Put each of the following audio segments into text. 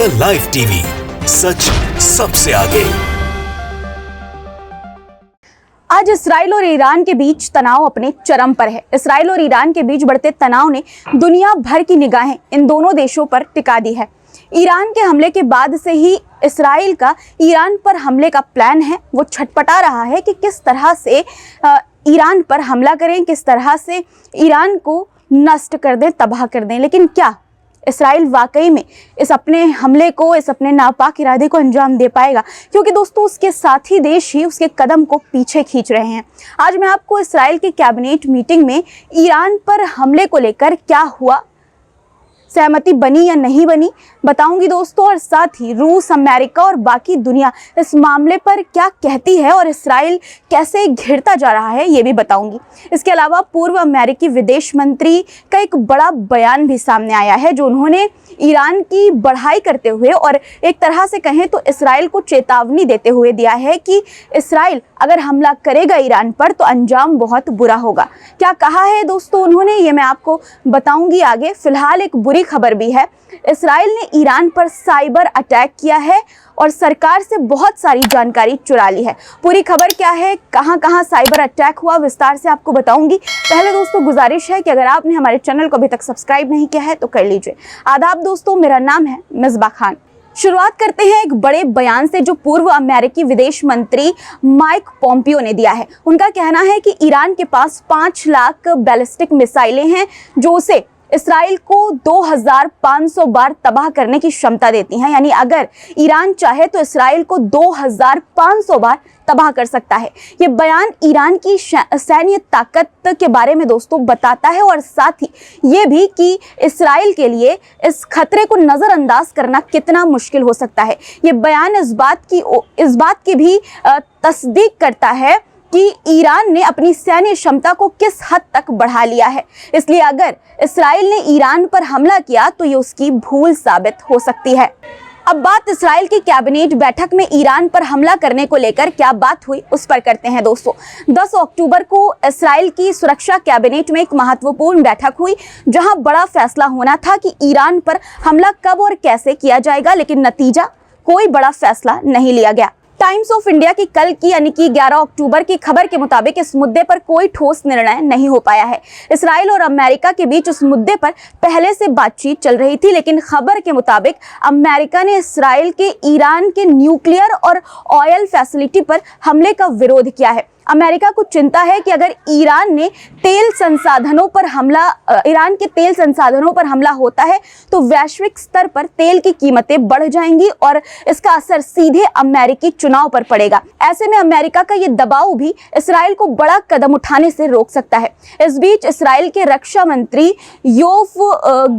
India live TV, सच सबसे आगे। आज इसराइल और ईरान के बीच तनाव अपने चरम पर है। इसराइल और ईरान के बीच बढ़ते तनाव ने दुनिया भर की निगाहें इन दोनों देशों पर टिका दी है। ईरान के हमले के बाद से ही इसराइल का ईरान पर हमले का प्लान है वो छटपटा रहा है कि किस तरह से ईरान पर हमला करें, किस तरह से ईरान को नष्ट कर दें, तबाह कर दें। लेकिन क्या इसराइल वाकई में इस अपने हमले को, इस अपने नापाक इरादे को अंजाम दे पाएगा? क्योंकि दोस्तों उसके साथी देश ही उसके कदम को पीछे खींच रहे हैं। आज मैं आपको इसराइल की कैबिनेट मीटिंग में ईरान पर हमले को लेकर क्या हुआ, सहमति बनी या नहीं बनी, बताऊंगी दोस्तों। और साथ ही रूस, अमेरिका और बाकी दुनिया इस मामले पर क्या कहती है और इसराइल कैसे घिरता जा रहा है ये भी बताऊंगी। इसके अलावा पूर्व अमेरिकी विदेश मंत्री का एक बड़ा बयान भी सामने आया है जो उन्होंने ईरान की बढ़ाई करते हुए और एक तरह से कहें तो इसराइल को चेतावनी देते हुए दिया है कि इसराइल अगर हमला करेगा ईरान पर तो अंजाम बहुत बुरा होगा। क्या कहा है दोस्तों उन्होंने, ये मैं आपको बताऊंगी आगे। फिलहाल एक बुरी खबर भी है। इसराइल ने ईरान पर साइबर अटैक किया है और सरकार से बहुत सारी जानकारी चुरा ली है। पूरी खबर क्या है, कहां कहां साइबर अटैक हुआ, विस्तार से आपको बताऊंगी। पहले दोस्तों गुजारिश है कि अगर आपने हमारे चैनल को अभी तक सब्सक्राइब नहीं किया है तो कर लीजिए। आदाब दोस्तों, मेरा नाम है मिसबा खान। शुरुआत करते हैं एक बड़े बयान से जो पूर्व अमेरिकी विदेश मंत्री माइक पोम्पियो ने दिया है। उनका कहना है कि ईरान के पास 5 लाख बैलिस्टिक मिसाइलें हैं जो उसे इसराइल को 2500 बार तबाह करने की क्षमता देती हैं। यानी अगर ईरान चाहे तो इसराइल को 2500 बार तबाह कर सकता है। ये बयान ईरान की सैन्य ताकत के बारे में दोस्तों बताता है और साथ ही ये भी कि इसराइल के लिए इस खतरे को नज़रअंदाज करना कितना मुश्किल हो सकता है। ये बयान इस बात की भी तस्दीक करता है कि ईरान ने अपनी सैन्य क्षमता को किस हद तक बढ़ा लिया है। इसलिए अगर इसराइल ने ईरान पर हमला किया तो ये उसकी भूल साबित हो सकती है। अब बात इसराइल की कैबिनेट बैठक में ईरान पर हमला करने को लेकर क्या बात हुई उस पर करते हैं दोस्तों। 10 अक्टूबर को इसराइल की सुरक्षा कैबिनेट में एक महत्वपूर्ण बैठक हुई जहां बड़ा फैसला होना था कि ईरान पर हमला कब और कैसे किया जाएगा, लेकिन नतीजा कोई बड़ा फैसला नहीं लिया गया। टाइम्स ऑफ इंडिया की कल की यानी कि 11 अक्टूबर की खबर के मुताबिक इस मुद्दे पर कोई ठोस निर्णय नहीं हो पाया है। इसराइल और अमेरिका के बीच उस मुद्दे पर पहले से बातचीत चल रही थी, लेकिन खबर के मुताबिक अमेरिका ने इसराइल के ईरान के न्यूक्लियर और ऑयल फैसिलिटी पर हमले का विरोध किया है। अमेरिका को चिंता है कि अगर ईरान के तेल संसाधनों पर हमला होता है तो वैश्विक स्तर पर तेल की कीमतें बढ़ जाएंगी और इसका असर सीधे अमेरिकी चुनाव पर पड़ेगा। ऐसे में अमेरिका का ये दबाव भी इसराइल को बड़ा कदम उठाने से रोक सकता है। इस बीच इसराइल के रक्षा मंत्री योव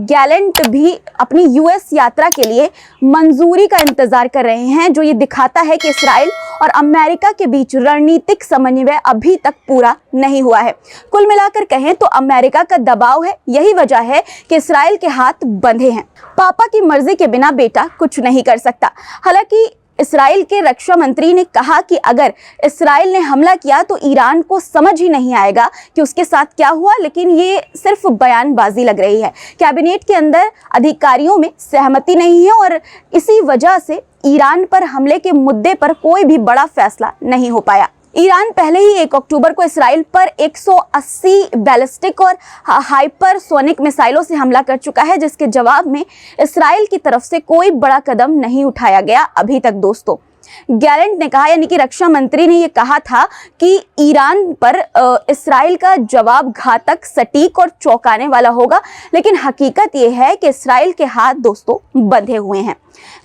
गैलेंट भी अपनी यूएस यात्रा के लिए मंजूरी का इंतजार कर रहे हैं, जो ये दिखाता है कि इसराइल और अमेरिका के बीच रणनीतिक समन्वय अभी तक पूरा नहीं हुआ है। कुल मिलाकर कहें तो अमेरिका का दबाव है, यही वजह है कि इसराइल के हाथ बंधे हैं। पापा की मर्जी के बिना बेटा कुछ नहीं कर सकता। हालांकि इसराइल के रक्षा मंत्री ने कहा कि अगर इसराइल ने हमला किया तो ईरान को समझ ही नहीं आएगा कि उसके साथ क्या हुआ, लेकिन ये सिर्फ बयानबाजी लग रही है। कैबिनेट के अंदर अधिकारियों में सहमति नहीं है और इसी वजह से ईरान पर हमले के मुद्दे पर कोई भी बड़ा फैसला नहीं हो पाया। ईरान पहले ही 1 अक्टूबर को इसराइल पर 180 बैलिस्टिक और हाइपरसोनिक मिसाइलों से हमला कर चुका है, जिसके जवाब में इसराइल की तरफ से कोई बड़ा कदम नहीं उठाया गया अभी तक दोस्तों। गैलेंट ने कहा, यानी कि रक्षा मंत्री ने यह कहा था कि ईरान पर इसराइल का जवाब घातक, सटीक और चौंकाने वाला होगा, लेकिन हकीकत यह है कि इसराइल के हाथ दोस्तों बंधे हुए हैं।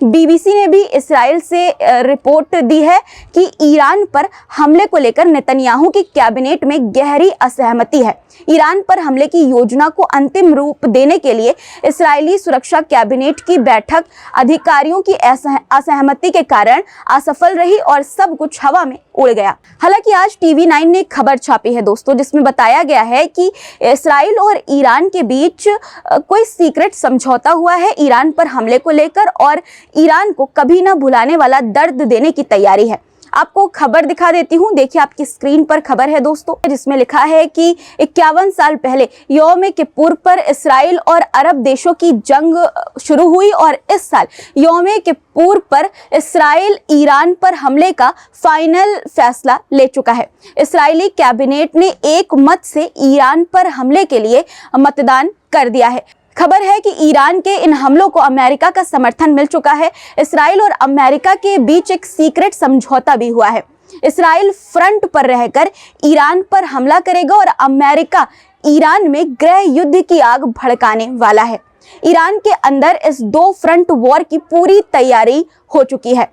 बीबीसी ने भी इसराइल से रिपोर्ट दी है कि ईरान पर हमले को लेकर नेतन्याहू की कैबिनेट में गहरी असहमति है। ईरान पर हमले की योजना को अंतिम रूप देने के लिए इस्राएली सुरक्षा कैबिनेट की बैठक अधिकारियों की असहमति के कारण असफल रही और सब कुछ हवा में उड़ गया। हालांकि आज TV9 ने एक खबर छापी है दोस्तों, जिसमें बताया गया है कि इसराइल और ईरान के बीच कोई सीक्रेट समझौता हुआ है ईरान पर हमले को लेकर और ईरान को कभी ना भुलाने वाला दर्द देने की तैयारी है। आपको खबर दिखा देती हूँ। देखिए आपकी स्क्रीन पर खबर है दोस्तों, जिसमें लिखा है कि 51 साल पहले यौम किपुर पर इसराइल और अरब देशों की जंग शुरू हुई और इस साल यौम किपुर पर इसराइल ईरान पर हमले का फाइनल फैसला ले चुका है। इस्राएली कैबिनेट ने एक मत से ईरान पर हमले के लिए मतदान कर दिया है। खबर है कि ईरान के इन हमलों को अमेरिका का समर्थन मिल चुका है। इसराइल और अमेरिका के बीच एक सीक्रेट समझौता भी हुआ है। इसराइल फ्रंट पर रहकर ईरान पर हमला करेगा और अमेरिका ईरान में गृह युद्ध की आग भड़काने वाला है। ईरान के अंदर इस 2 फ्रंट वॉर की पूरी तैयारी हो चुकी है।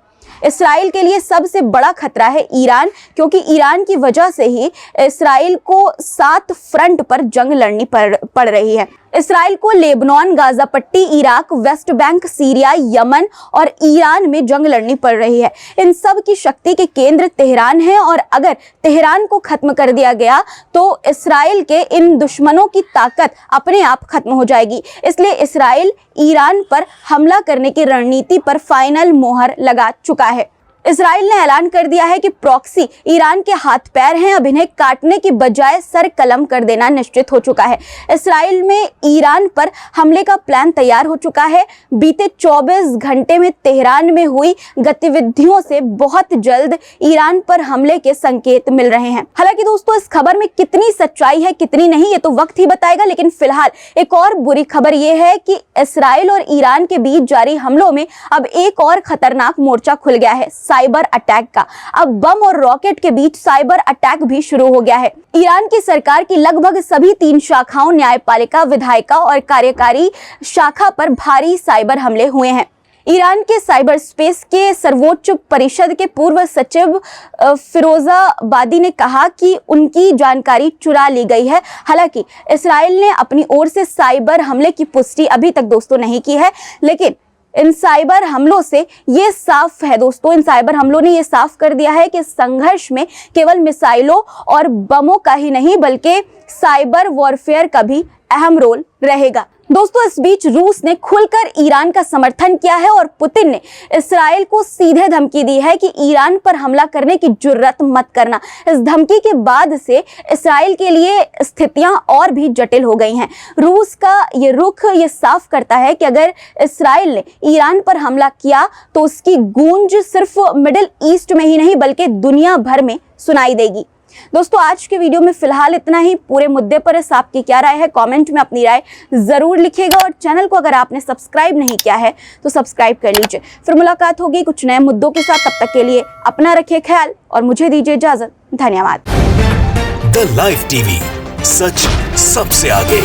इसराइल के लिए सबसे बड़ा खतरा है ईरान, क्योंकि ईरान की वजह से ही इसराइल को 7 फ्रंट पर जंग लड़नी पड़ रही है। इसराइल को लेबनान, गाजा पट्टी, Iraq, West Bank, Syria, Yemen और ईरान में जंग लड़नी पड़ रही है। इन सब की शक्ति के केंद्र तेहरान है और अगर तेहरान को खत्म कर दिया गया तो इसराइल के इन दुश्मनों की ताकत अपने आप खत्म हो जाएगी। इसलिए इसराइल ईरान पर हमला करने की रणनीति पर फाइनल मोहर लगा चुका है। इसराइल ने ऐलान कर दिया है कि प्रॉक्सी ईरान के हाथ पैर हैं, अब इन्हें काटने की बजाय सर कलम कर देना निश्चित हो चुका है। इसराइल में ईरान पर हमले का प्लान तैयार हो चुका है। बीते 24 घंटे में तेहरान में हुई गतिविधियों से बहुत जल्द ईरान पर हमले के संकेत मिल रहे हैं। हालांकि दोस्तों इस खबर में कितनी सच्चाई है कितनी नहीं ये तो वक्त ही बताएगा, लेकिन फिलहाल एक और बुरी खबर ये है कि इसराइल और ईरान के बीच जारी हमलों में अब एक और खतरनाक मोर्चा खुल गया है, साइबर अटैक का। अब बम और रॉकेट के बीच साइबर अटैक भी शुरू हो गया है। ईरान की सरकार की लगभग सभी 3 शाखाओं, न्यायपालिका, विधायिका और कार्यकारी शाखा पर भारी साइबर हमले हुए हैं। ईरान के साइबर स्पेस के सर्वोच्च परिषद के पूर्व सचिव फिरोजाबादी ने कहा कि उनकी जानकारी चुरा ली गई है। हालांकि इसराइल ने अपनी ओर से साइबर हमले की पुष्टि अभी तक दोस्तों नहीं की है, लेकिन इन साइबर हमलों से ये साफ है दोस्तों, इन साइबर हमलों ने ये साफ कर दिया है कि संघर्ष में केवल मिसाइलों और बमों का ही नहीं बल्कि साइबर वॉरफेयर का भी अहम रोल रहेगा। दोस्तों इस बीच रूस ने खुलकर ईरान का समर्थन किया है और पुतिन ने इसराइल को सीधे धमकी दी है कि ईरान पर हमला करने की जुर्रत मत करना। इस धमकी के बाद से इसराइल के लिए स्थितियां और भी जटिल हो गई हैं। रूस का ये रुख ये साफ करता है कि अगर इसराइल ने ईरान पर हमला किया तो उसकी गूंज सिर्फ मिडिल ईस्ट में ही नहीं बल्कि दुनिया भर में सुनाई देगी। दोस्तों आज के वीडियो में फिलहाल इतना ही। पूरे मुद्दे पर इस आपकी क्या राय है कमेंट में अपनी राय जरूर लिखिएगा और चैनल को अगर आपने सब्सक्राइब नहीं किया है तो सब्सक्राइब कर लीजिए। फिर मुलाकात होगी कुछ नए मुद्दों के साथ, तब तक के लिए अपना रखिए ख्याल और मुझे दीजिए इजाजत। धन्यवाद। द लाइव टीवी, सच सबसे आगे।